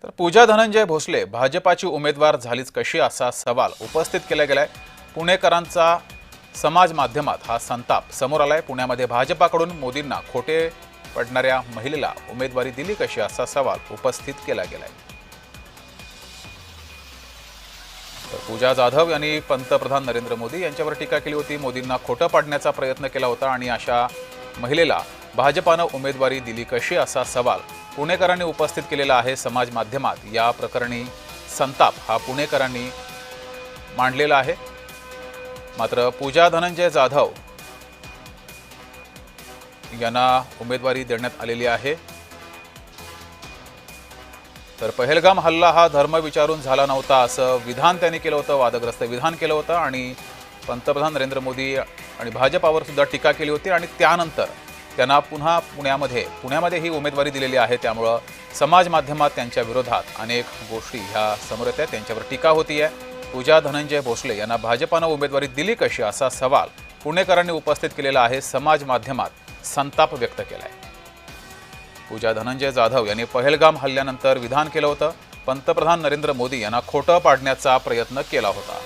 तर पूजा धनंजय भोसले भाजपाची उमेदवार झालीच कशी असा सवाल उपस्थित केला गेलाय। पुणेकरांचा समाज माध्यमात हा संताप समोर आलाय। पुण्यामध्ये भाजपाकडून मोदींना खोटे पडणाऱ्या महिलेला उमेदवारी दिली कशी असा सवाल उपस्थित केला गेलाय। तर पूजा जाधव यांनी पंतप्रधान नरेंद्र मोदी यांच्यावर टीका केली होती। मोदींना खोटं पाडण्याचा प्रयत्न केला होता आणि अशा महिलेला भाजपानं उमेदवारी दिली कशी असा सवाल पुणेकरांनी उपस्थित केलेला आहे समाज माध्यमात। या प्रकरणी संताप हा पुणेकरांनी मांडलेला आहे। मात्र पूजा धनंजय जाधव यांना उमेदवारी देण्यात आलेली आहे। तर पहलगाम हल्ला हा धर्म विचारून झाला नव्हता असं विधान त्यांनी केलं होतं, वादग्रस्त विधान केलं होतं आणि पंतप्रधान नरेंद्र मोदी आणि भाजपावर सुद्धा टीका केली होती आणि त्यानंतर त्यांना पुन्हा पुण्यामध्ये ही उमेदवारी दिलेली आहे। त्यामुळे समाज माध्यमात त्यांच्या विरोधात अनेक गोष्टी ह्या समोर येत आहेत, त्यांच्यावर टीका होती आहे। पूजा धनंजय भोसले यांना भाजपानं उमेदवारी दिली कशी असा सवाल पुणेकरांनी उपस्थित केलेला आहे। समाज माध्यमात संताप व्यक्त केलाय। पूजा धनंजय जाधव यांनी पहलगाम हल्ल्यानंतर विधान केलं होतं, पंतप्रधान नरेंद्र मोदी यांना खोटं पाडण्याचा प्रयत्न केला होता।